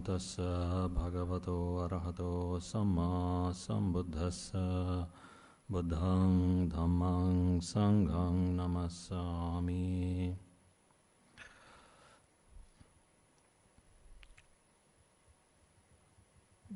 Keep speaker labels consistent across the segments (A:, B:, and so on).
A: tassa bhagavato arahato samma sambuddhassa buddhang dhammang sanghang namassami.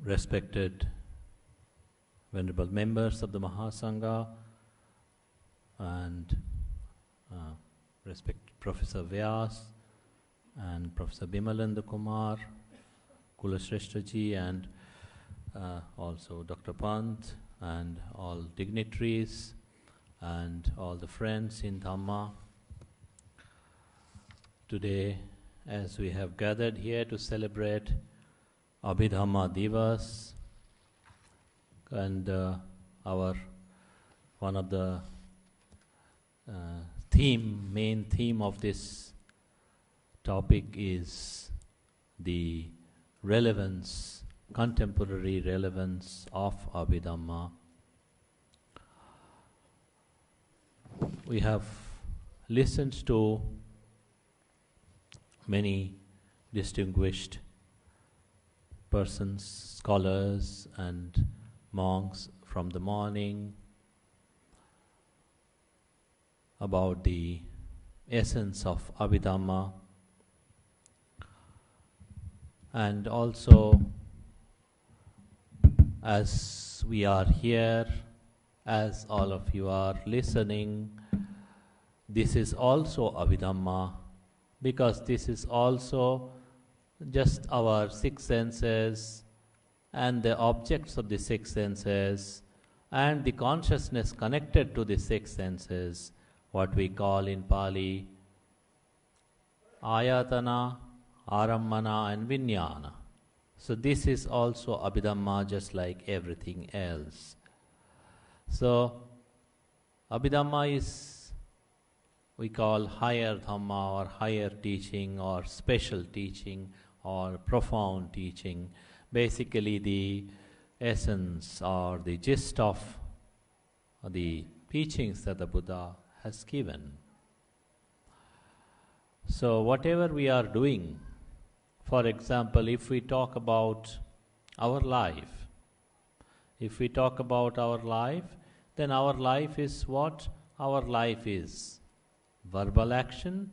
A: Respected Venerable members of the Mahasangha and respected Professor Vyas and Professor Bimalendra Kumar, Kulashrestha ji, and also Dr. Pant, and all dignitaries and all the friends in Dhamma. Today, as we have gathered here to celebrate Abhidhamma Divas, and one of the main theme of this topic is the relevance, contemporary relevance of Abhidhamma. We have listened to many distinguished persons, scholars and monks from the morning about the essence of Abhidhamma, and also as we are here, as all of you are listening, this is also Abhidhamma, because this is also just our six senses and the objects of the six senses and the consciousness connected to the six senses, what we call in Pali Ayatana, Arammana and Vijnana. So this is also Abhidhamma, just like everything else. So Abhidhamma is, we call higher Dhamma or higher teaching or special teaching or profound teaching. Basically the essence or the gist of the teachings that the Buddha has given. So whatever we are doing, for example, if we talk about our life, then our life is what? Our life is verbal action,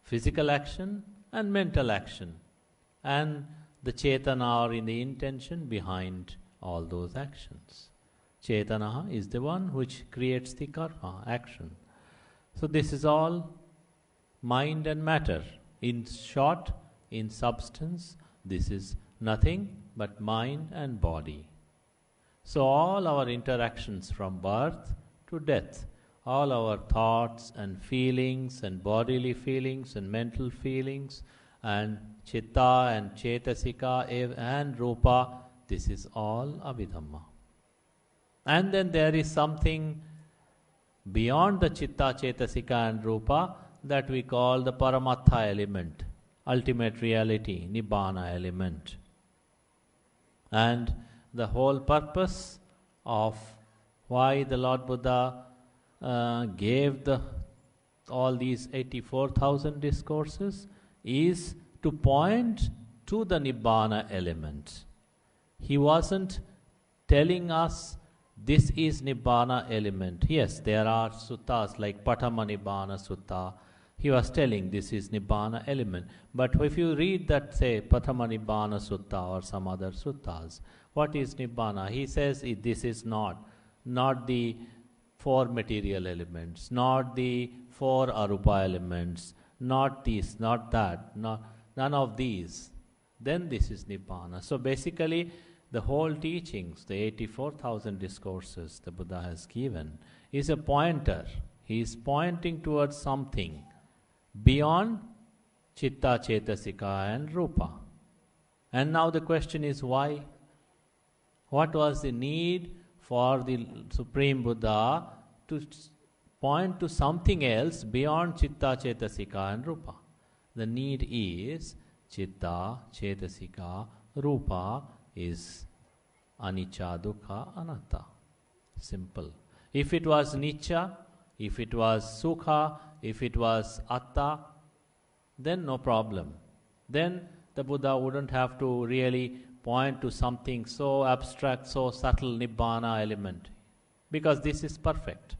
A: physical action and mental action, and the Cetana or in the intention behind all those actions. Cetana is the one which creates the karma, action. So this is all mind and matter. In short, in substance, this is nothing but mind and body. So all our interactions from birth to death, all our thoughts and feelings and bodily feelings and mental feelings and Citta and Cetasika and Rupa, this is all Abhidhamma. And then there is something beyond the Citta, Cetasika and Rupa that we call the Paramatha element, ultimate reality, Nibbana element. And the whole purpose of why the Lord Buddha gave all these 84,000 discourses is to point to the Nibbana element. He wasn't telling us this is Nibbana element. Yes, there are suttas like Patama Nibbana Sutta. He was telling this is Nibbana element. But if you read that, say, Patama Nibbana Sutta or some other suttas, what is Nibbana? He says this is not the four material elements, not the four arupa elements, not this, not that, none of these. Then this is Nibbana. So basically, the whole teachings, the 84,000 discourses the Buddha has given, is a pointer. He is pointing towards something beyond Citta, Cetasika and Rupa. And now the question is why? What was the need for the Supreme Buddha to point to something else beyond Citta, Cetasika and Rupa? The need is Citta, Cetasika, Rupa is Anicca, Dukkha, Anatta. Simple. If it was Nicca, if it was Sukha, if it was Atta, then no problem. Then the Buddha wouldn't have to really point to something so abstract, so subtle, Nibbana element, because this is perfect.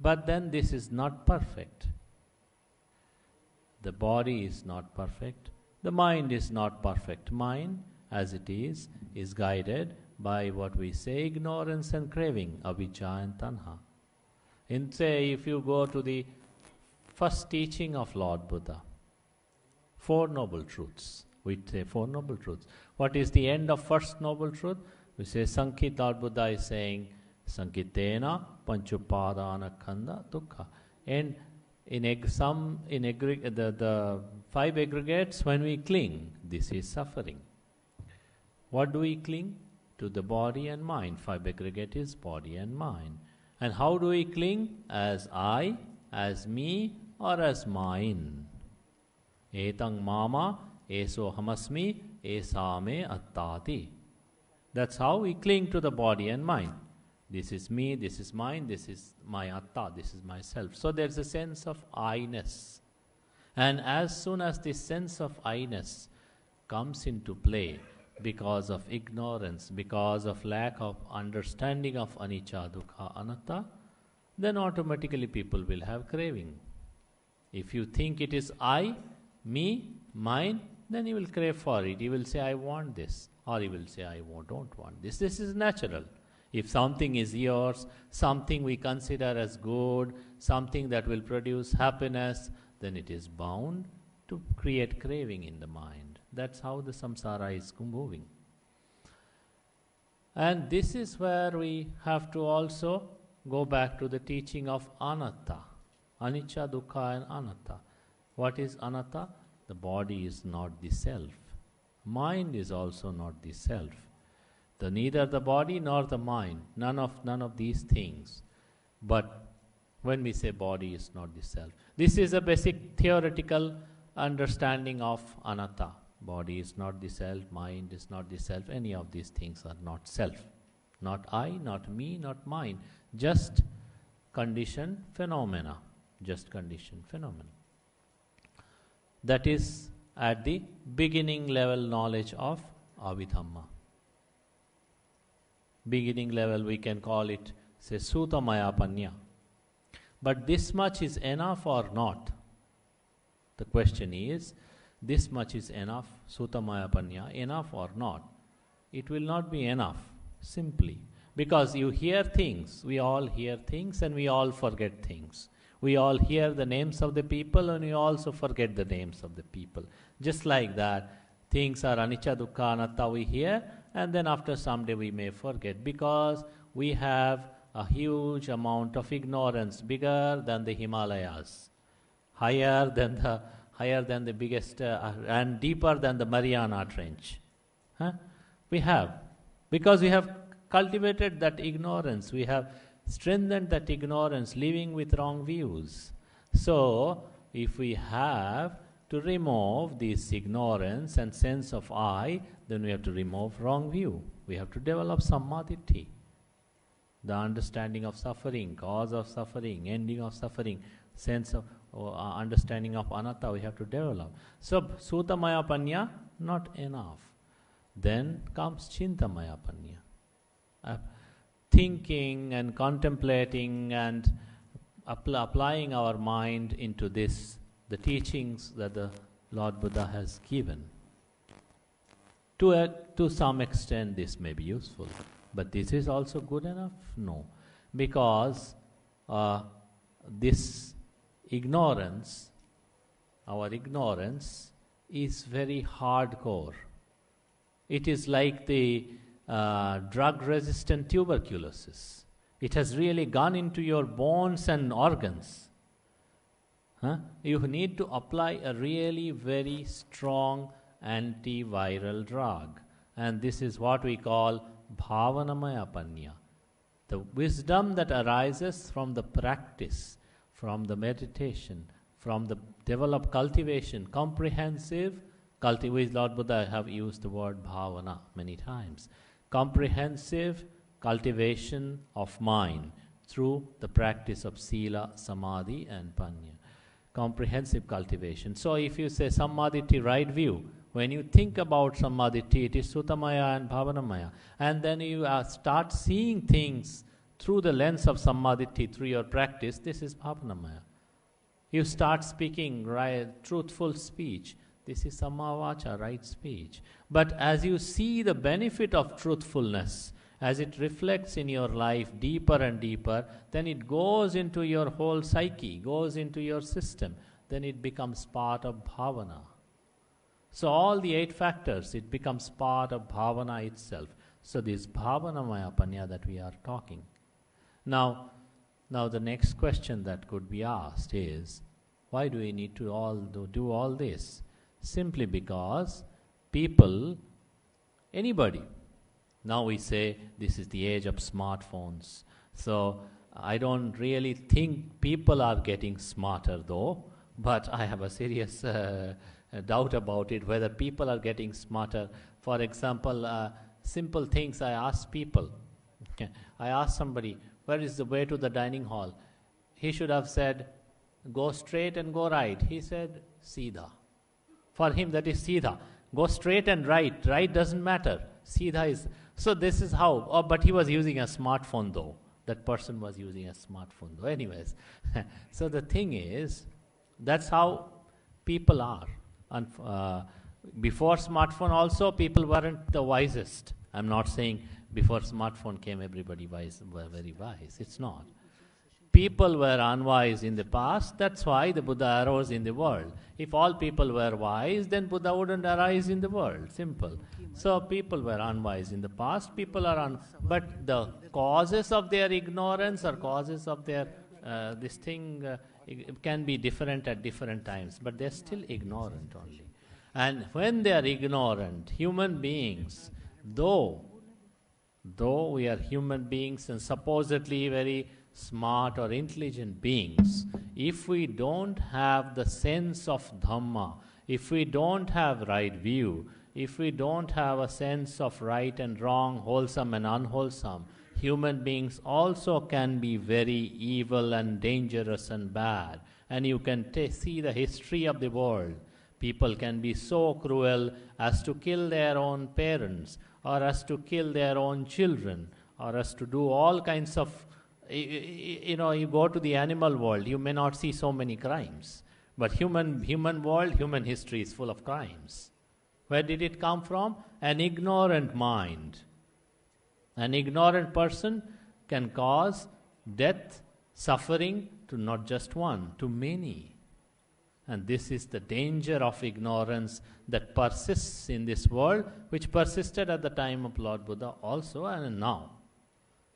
A: But then this is not perfect. The body is not perfect. The mind is not perfect. Mind, as it is guided by what we say, ignorance and craving, avijja and tanha. In say, if you go to the first teaching of Lord Buddha, Four Noble Truths. We say Four Noble Truths. What is the end of first Noble Truth? We say Sankit. Lord Buddha is saying Sankitena Panchupadana Khanda Dukkha. And the five aggregates, when we cling, this is suffering. What do we cling? To the body and mind. Five aggregate is body and mind. And how do we cling? As I, as me, or as mine. Etang mama, eso hamasmi, esame attati. That's how we cling to the body and mind. This is me, this is mine, this is my atta, this is myself. So there's a sense of I-ness. And as soon as this sense of I-ness comes into play, because of ignorance, because of lack of understanding of anicca, dukkha, anatta, then automatically people will have craving. If you think it is I, me, mine, then you will crave for it. You will say, I want this. Or you will say, I don't want this. This is natural. If something is yours, something we consider as good, something that will produce happiness, then it is bound to create craving in the mind. That's how the samsara is moving. And this is where we have to also go back to the teaching of anatta. Anicca, dukkha and anatta. What is anatta? The body is not the self. Mind is also not the self. Neither the body nor the mind, none of these things. But when we say body is not the self, this is a basic theoretical understanding of anatta. Body is not the self, mind is not the self, any of these things are not self. Not I, not me, not mine. Just conditioned phenomena. Just conditioned phenomena. That is at the beginning level knowledge of Abhidhamma. Beginning level, we can call it, say, Sutta Mayapanya. But this much is enough or not? The question is, this much is enough, Sutta Mayapanya, enough or not? It will not be enough, simply. Because you hear things, we all hear things and we all forget things. We all hear the names of the people and we also forget the names of the people. Just like that, things are anicca, dukkha, anatta we hear, and then after some day we may forget, because we have a huge amount of ignorance, bigger than the Himalayas, higher than the biggest and deeper than the Mariana Trench. We have, because we have cultivated that ignorance, we have strengthened that ignorance, living with wrong views. So if we have to remove this ignorance and sense of I, then we have to remove wrong view. We have to develop sammaditi, the understanding of suffering, cause of suffering, ending of suffering, sense of understanding of anatta we have to develop. So Sutta Mayapanya, not enough. Then comes Chinta Mayapanya. Thinking and contemplating and applying our mind into this, the teachings that the Lord Buddha has given. To some extent this may be useful, but this is also good enough? No, because this ignorance, our ignorance is very hardcore. It is like the drug-resistant tuberculosis. It has really gone into your bones and organs. You need to apply a really very strong antiviral drug. And this is what we call Bhavanamaya Panya. The wisdom that arises from the practice, from the meditation, from the developed cultivation, comprehensive cultivation. Lord Buddha have used the word bhavana many times. Comprehensive cultivation of mind through the practice of sila, samadhi and panya. Comprehensive cultivation. So if you say sammaditi, right view, When you think about Samadhi, it is Sutamaya and Bhavanamaya. And then you start seeing things through the lens of Samadhi, through your practice, this is Bhavanamaya. You start speaking truthful speech. This is Sammavacha, right speech. But as you see the benefit of truthfulness, as it reflects in your life deeper and deeper, then it goes into your whole psyche, goes into your system. Then it becomes part of bhavana. So all the 8 factors, it becomes part of bhavana itself. So this bhavanamaya panya that we are talking. Now the next question that could be asked is, why do we need to do all this? Simply because people, anybody, now we say this is the age of smartphones. So I don't really think people are getting smarter though, but I have a serious doubt about it, whether people are getting smarter. For example, simple things I ask people. Okay. I asked somebody, where is the way to the dining hall? He should have said, go straight and go right. He said, Siddha. For him that is Siddha. Go straight and right. Right doesn't matter. Siddha is... So this is how... Oh, but he was using a smartphone though. That person was using a smartphone though. Anyways. So the thing is, that's how people are. And before smartphone also, people weren't the wisest. I'm not saying before smartphone came everybody were very wise. It's not. People were unwise in the past. That's why the Buddha arose in the world. If all people were wise, then Buddha wouldn't arise in the world. Simple. So people were unwise in the past. People are but the causes of their ignorance or causes of their this thing it can be different at different times. But they're still ignorant only. And when they are ignorant, human beings, though we are human beings and supposedly very smart or intelligent beings, if we don't have the sense of Dhamma, if we don't have right view, if we don't have a sense of right and wrong, wholesome and unwholesome, human beings also can be very evil and dangerous and bad. And you can see the history of the world. People can be so cruel as to kill their own parents, or as to kill their own children, or as to do all kinds of... You go to the animal world, you may not see so many crimes. But human world, human history is full of crimes. Where did it come from? An ignorant mind. An ignorant person can cause death, suffering to not just one, to many. And this is the danger of ignorance that persists in this world, which persisted at the time of Lord Buddha also and now.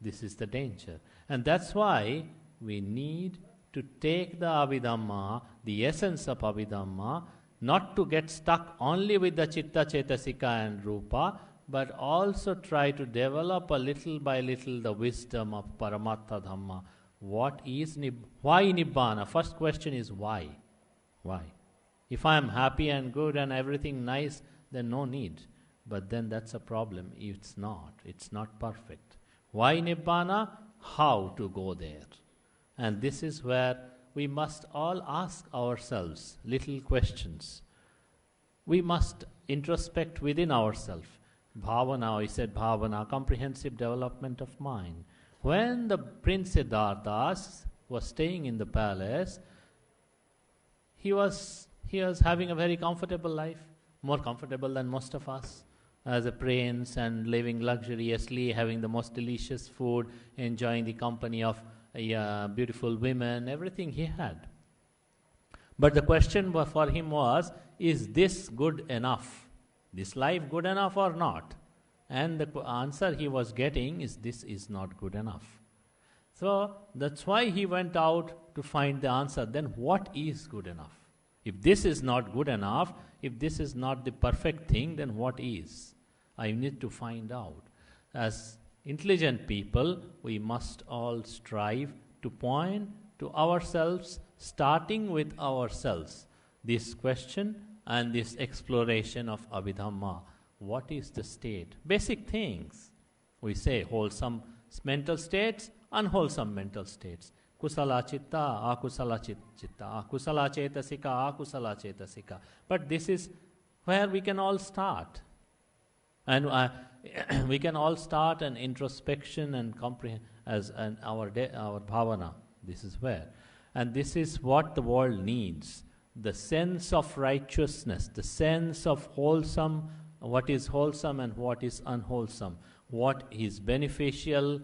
A: This is the danger. And that's why we need to take the Abhidhamma, the essence of Abhidhamma, not to get stuck only with the Citta, Cetasika and Rupa, but also try to develop a little by little the wisdom of Paramattha Dhamma. What is why Nibbana? First question is why? Why? If I am happy and good and everything nice, then no need. But then that's a problem. It's not perfect. Why Nibbana? How to go there? And this is where we must all ask ourselves little questions. We must introspect within ourselves. Bhavana, we said bhavana, comprehensive development of mind. When the Prince Siddhartha was staying in the palace, he was having a very comfortable life, more comfortable than most of us, as a prince and living luxuriously, having the most delicious food, enjoying the company of beautiful women, everything he had. But the question for him was, is this good enough? This life good enough or not? And the answer he was getting is, this is not good enough. So that's why he went out to find the answer. Then what is good enough? If this is not good enough, if this is not the perfect thing, then what is? I need to find out. As intelligent people, we must all strive to point to ourselves, starting with ourselves. This question and this exploration of Abhidhamma. What is the state? Basic things. We say wholesome mental states, unwholesome mental states. Kusala Citta, Akusala Citta, Akusala Cetasika, Akusala Cetasika. But this is where we can all start. And we can all start an introspection and comprehend our bhavana. This is where. And this is what the world needs. The sense of righteousness, the sense of wholesome, what is wholesome and what is unwholesome, what is beneficial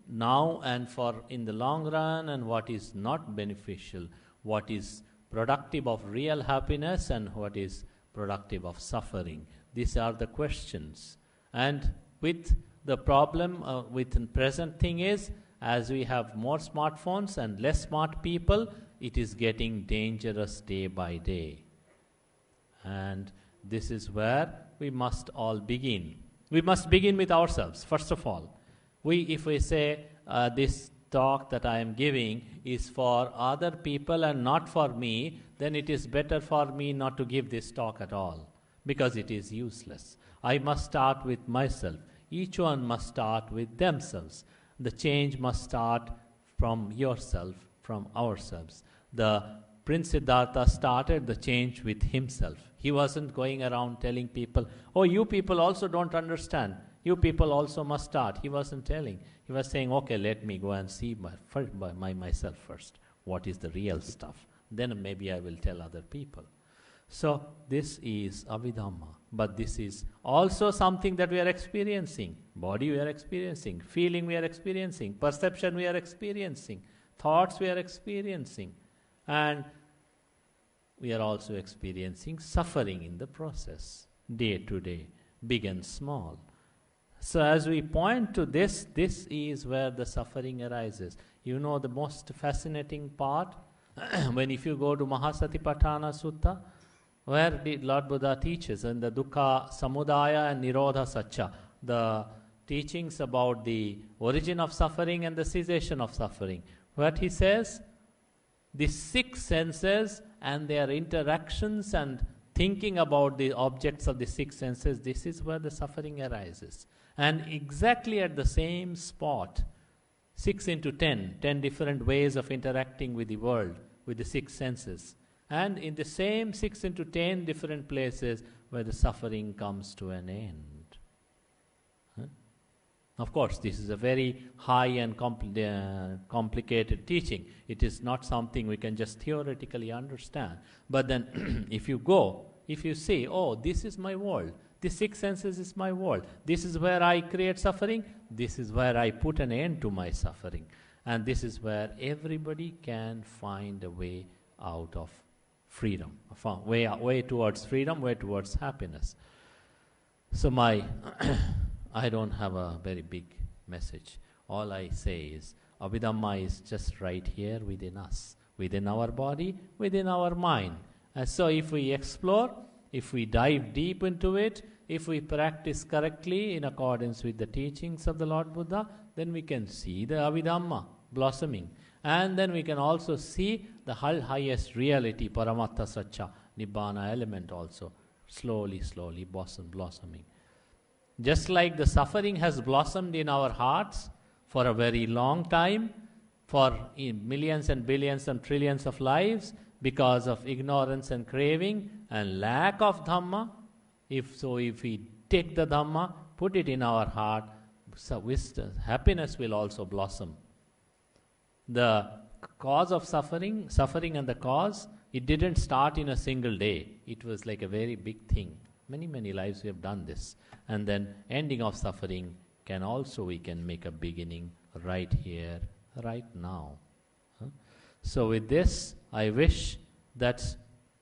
A: now and for in the long run, and what is not beneficial, what is productive of real happiness and what is productive of suffering. These are the questions. And with the problem with the present thing is, as we have more smartphones and less smart people, it is getting dangerous day by day. And this is where we must all begin. We must begin with ourselves, first of all. If we say this talk that I am giving is for other people and not for me, then it is better for me not to give this talk at all, because it is useless. I must start with myself. Each one must start with themselves. The change must start from yourself, from ourselves. The Prince Siddhartha started the change with himself. He wasn't going around telling people, oh, you people also don't understand. You people also must start. He wasn't telling. He was saying, okay, let me go and see myself first. What is the real stuff? Then maybe I will tell other people. So this is Abhidhamma. But this is also something that we are experiencing. Body we are experiencing. Feeling we are experiencing. Perception we are experiencing. Thoughts we are experiencing. And we are also experiencing suffering in the process, day to day, big and small. So as we point to this is where the suffering arises. You know the most fascinating part? When if you go to Mahasatipatthana Sutta, where the Lord Buddha teaches in the Dukkha Samudaya and Nirodha Satcha, the teachings about the origin of suffering and the cessation of suffering. What he says, the six senses and their interactions and thinking about the objects of the six senses, this is where the suffering arises. And exactly at the same spot, 6 into 10 different ways of interacting with the world, with the six senses. And in the same 6 into 10 different places where the suffering comes to an end. Of course, this is a very high and complicated teaching. It is not something we can just theoretically understand. But then if you say, oh, this is my world, the six senses is my world, this is where I create suffering, this is where I put an end to my suffering. And this is where everybody can find a way out of freedom, way towards freedom, way towards happiness. So I don't have a very big message. All I say is, Abhidhamma is just right here within us, within our body, within our mind. And so if we explore, if we dive deep into it, if we practice correctly in accordance with the teachings of the Lord Buddha, then we can see the Abhidhamma blossoming. And then we can also see the highest reality, Paramattha Satcha, Nibbana element also, slowly blossoming. Just like the suffering has blossomed in our hearts for a very long time, for millions and billions and trillions of lives, because of ignorance and craving and lack of Dhamma. If we take the Dhamma, put it in our heart, so wisdom, happiness will also blossom. The cause of suffering and the cause, it didn't start in a single day. It was like a very big thing. Many lives we have done this. And then ending of suffering we can make a beginning right here, right now. So with this, I wish that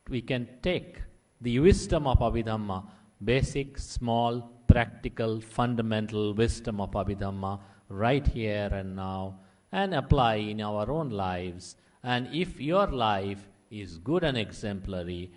A: we can take the wisdom of Abhidhamma, basic, small, practical, fundamental wisdom of Abhidhamma right here and now, and apply in our own lives. And if your life is good and exemplary,